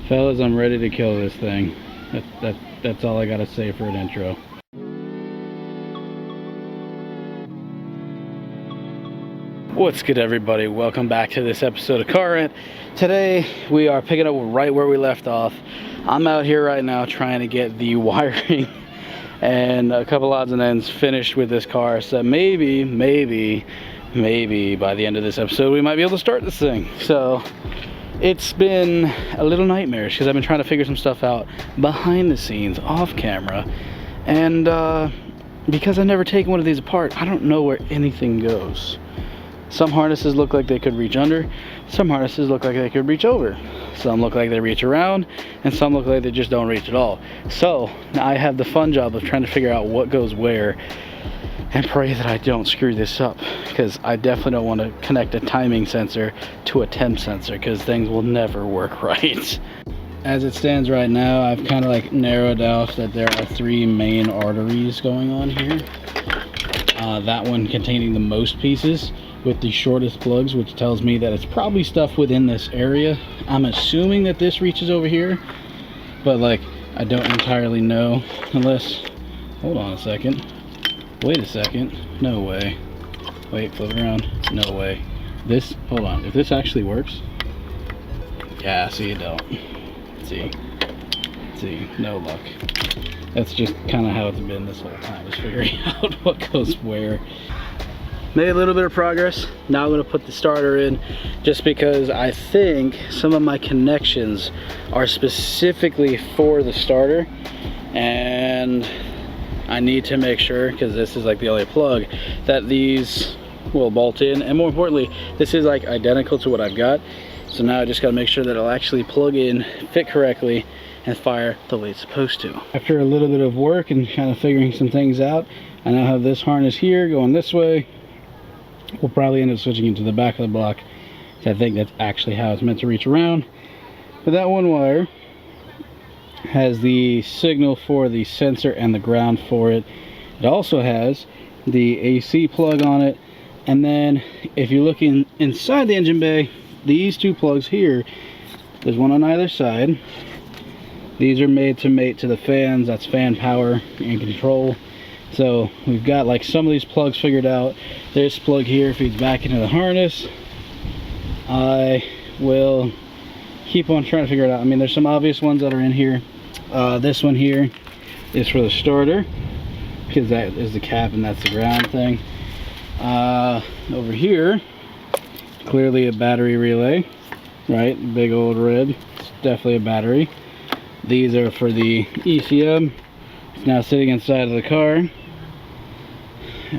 Fellas, I'm ready to kill this thing. That's all I gotta say for an intro. What's good, everybody? Welcome back to this episode of Car Rant. Today we are picking up right where we left off. I'm out here right now trying to get the wiring and a couple odds and ends finished with this car, so maybe by the end of this episode we might be able to start this thing. So it's been a little nightmarish because I've been trying to figure some stuff out behind the scenes, off camera, and because I've never taken one of these apart, I don't know where anything goes. Some harnesses look like they could reach under, some harnesses look like they could reach over, some look like they reach around, and some look like they just don't reach at all. So now I have the fun job of trying to figure out what goes where and pray that I don't screw this up, because I definitely don't want to connect a timing sensor to a temp sensor, because things will never work right. As it stands right now, I've kind of like narrowed out that there are 3 main arteries going on here. That one containing the most pieces with the shortest plugs, which tells me that it's probably stuff within this area. I'm assuming that this reaches over here, but like I don't entirely know, unless, hold on a second, wait a second, no way, wait, flip it around, no way, this, hold on, if this actually works, yeah, see, it don't, see, no luck. That's just kind of how it's been this whole time, is figuring out what goes where. Made a little bit of progress. Now I'm going to put the starter in, just because I think some of my connections are specifically for the starter, and I need to make sure, because this is like the only plug, that these will bolt in, and more importantly, this is like identical to what I've got. So now I just got to make sure that it'll actually plug in, fit correctly, and fire the way it's supposed to. After a little bit of work and kind of figuring some things out, I now have this harness here going this way. We'll probably end up switching into the back of the block, so I think that's actually how it's meant to reach around. But that one wire has the signal for the sensor and the ground for it. It also has the AC plug on it, and then if you're looking inside the engine bay, these 2 plugs here, there's one on either side. These are made to mate to the fans. That's fan power and control. So we've got like some of these plugs figured out. This plug here feeds back into the harness. I will keep on trying to figure it out. I mean, there's some obvious ones that are in here. This one here is for the starter, because that is the cap and that's the ground thing. Over here, clearly a battery relay, right? Big old red. It's definitely a battery. These are for the ECM. It's now sitting inside of the car.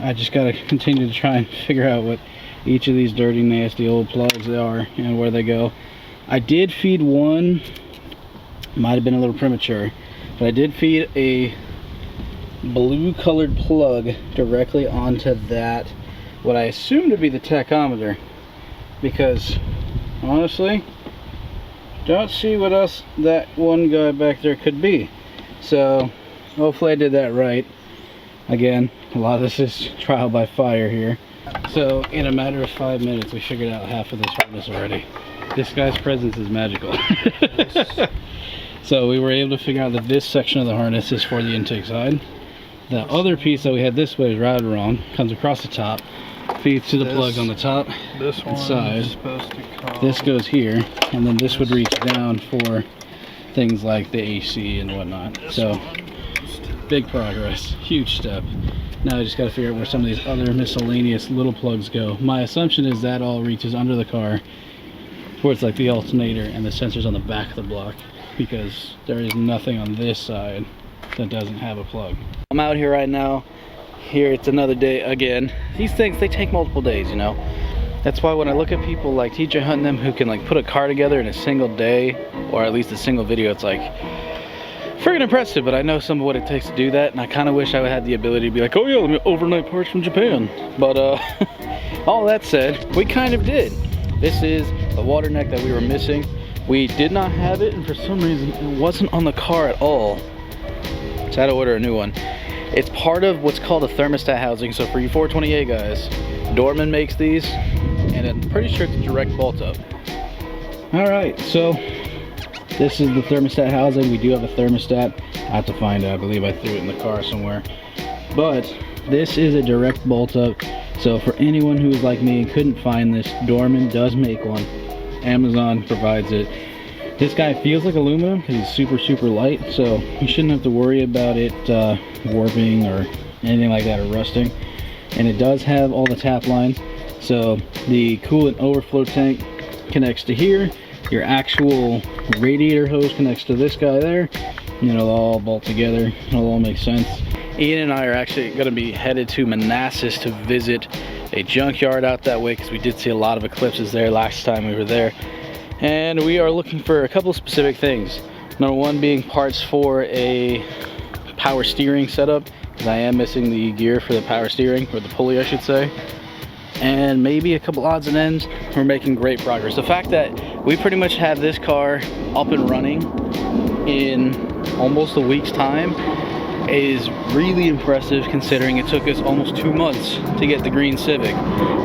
I just got to continue to try and figure out what each of these dirty, nasty old plugs are and where they go. I did feed one, might have been a little premature, but I did feed a blue colored plug directly onto that, what I assume to be the tachometer, because honestly, don't see what else that one guy back there could be. So hopefully I did that right. Again, a lot of this is trial by fire here. So in a matter of 5 minutes we figured out half of this harness already. This guy's presence is magical. So we were able to figure out that this section of the harness is for the intake side. The other piece that we had this way is routed wrong, comes across the top, feeds to the plugs on the top and side. This goes here, and then this would reach down for things like the AC and whatnot. So big progress, huge step. Now I just got to figure out where some of these other miscellaneous little plugs go. My assumption is that all reaches under the car towards like the alternator and the sensors on the back of the block, because there is nothing on this side that doesn't have a plug. I'm out here right now. Here it's another day again. These things, they take multiple days, you know. That's why when I look at people like TJ Hunt and them who can like put a car together in a single day, or at least a single video, it's like freaking impressive. But I know some of what it takes to do that, and I kind of wish I had the ability to be like, oh yeah, let me overnight parts from Japan. But all that said, we kind of did. This is the water neck that we were missing. We did not have it, and for some reason it wasn't on the car at all, so I had to order a new one. It's part of what's called a thermostat housing. So for you 420A guys, Dorman makes these, and I'm pretty sure it's a direct bolt up. All right, so This is the thermostat housing. We do have a thermostat. I have to find it. I believe I threw it in the car somewhere. But this is a direct bolt up. So for anyone who is like me and couldn't find this, Dorman does make one. Amazon provides it. This guy feels like aluminum because he's super light, so you shouldn't have to worry about it warping or anything like that, or rusting. And it does have all the tap lines. So the coolant overflow tank connects to here. Your actual radiator hose connects to this guy there. And it'll all bolt together. It'll all make sense. Ian and I are actually going to be headed to Manassas to visit a junkyard out that way, because we did see a lot of eclipses there last time we were there. And we are looking for a couple of specific things. Number one being parts for a power steering setup, because I am missing the gear for the power steering, or the pulley I should say. And maybe a couple odds and ends. We're making great progress. The fact that we pretty much have this car up and running in almost a week's time is really impressive, considering it took us almost 2 months to get the green Civic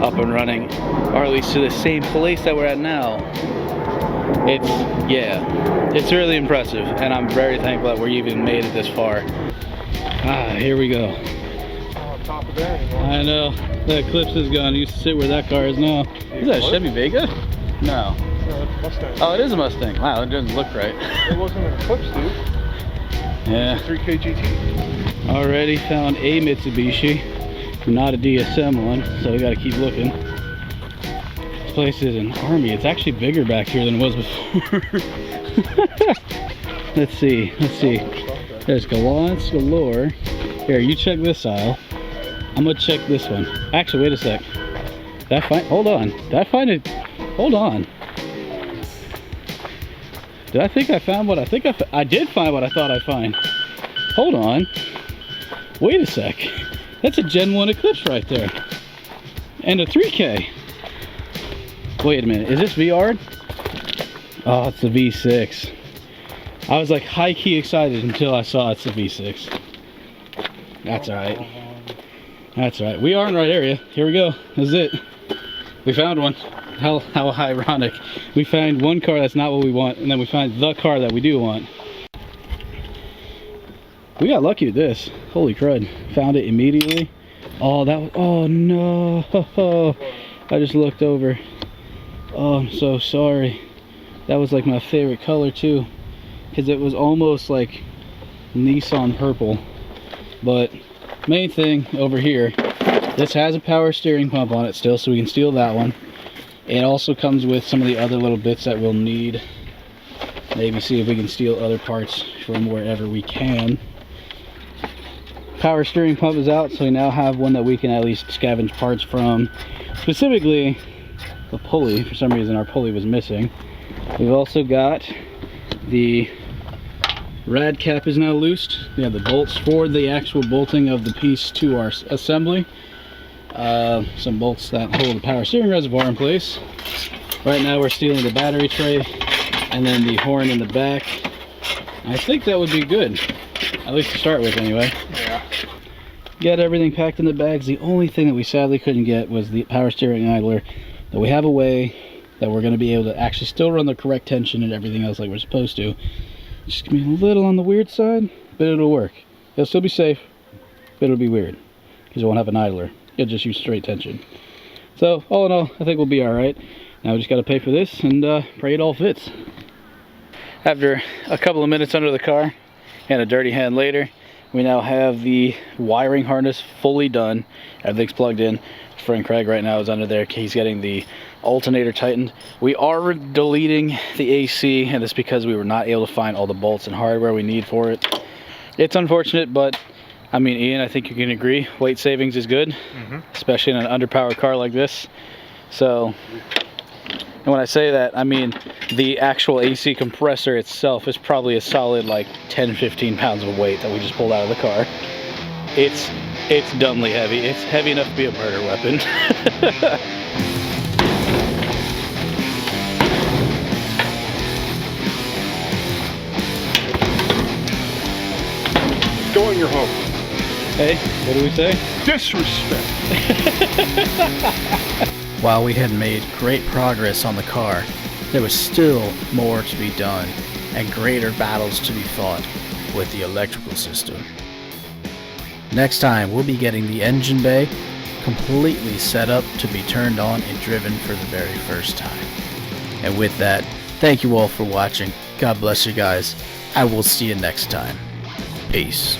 up and running, or at least to the same place that we're at now. It's really impressive, and I'm very thankful that we even made it this far. Here we go. Top of there anymore. I know, the Eclipse is gone. I used to sit where that car is now. Is that a Chevy Vega? No. No, it's a Mustang. Oh, it is a Mustang. Wow, it doesn't look right. It wasn't an Eclipse, dude. Yeah. 3K GT. Already found a Mitsubishi, not a DSM one, so we gotta keep looking. This place is an army. It's actually bigger back here than it was before. Let's see. There's gallants galore. Here, you check this aisle. I'm gonna check this one. Actually, wait a sec. Did I find, hold on. Did I find it? Hold on. Did I think I found what I think I did find what I thought I'd find. Hold on. Wait a sec. That's a Gen 1 Eclipse right there. And a 3K. Wait a minute. Is this VR'd? Oh, it's the V6. I was like high-key excited until I saw it's the V6. That's alright. That's alright. We are in the right area. Here we go. This is it. We found one. How ironic. We find one car that's not what we want, and then we find the car that we do want. We got lucky with this. Holy crud. Found it immediately. Oh, that was, oh no. I just looked over. Oh, I'm so sorry. That was like my favorite color too, because it was almost like Nissan purple. But main thing over here, this has a power steering pump on it still, so we can steal that one. It also comes with some of the other little bits that we'll need. Maybe see if we can steal other parts from wherever we can. Power steering pump is out, so we now have one that we can at least scavenge parts from. Specifically, the pulley. For some reason our pulley was missing. We've also got the rad cap is now loosed. We have the bolts for the actual bolting of the piece to our assembly. Some bolts that hold the power steering reservoir in place. Right now we're stealing the battery tray and then the horn in the back. I think that would be good, at least to start with anyway. Yeah. Got everything packed in the bags. The only thing that we sadly couldn't get was the power steering idler. But we have a way that we're going to be able to actually still run the correct tension and everything else like we're supposed to. Just gonna be a little on the weird side, but it'll work. It'll still be safe, but it'll be weird because it won't have an idler. You'll just use straight tension. So all in all, I think we'll be all right. Now we just got to pay for this and pray it all fits. After a couple of minutes under the car and a dirty hand later, we now have the wiring harness fully done. Everything's plugged in. Friend Craig right now is under there. He's getting the alternator tightened. We are deleting the AC, and it's because we were not able to find all the bolts and hardware we need for it. It's unfortunate, but I mean, Ian, I think you can agree, weight savings is good, especially in an underpowered car like this. So, and when I say that, I mean the actual AC compressor itself is probably a solid like 10-15 pounds of weight that we just pulled out of the car. It's dumbly heavy. It's heavy enough to be a murder weapon. Go in your home. Hey, what do we say? Disrespect. While we had made great progress on the car, there was still more to be done. and greater battles to be fought with the electrical system. Next time, we'll be getting the engine bay completely set up to be turned on and driven for the very first time. And with that, thank you all for watching. God bless you guys. I will see you next time. Peace.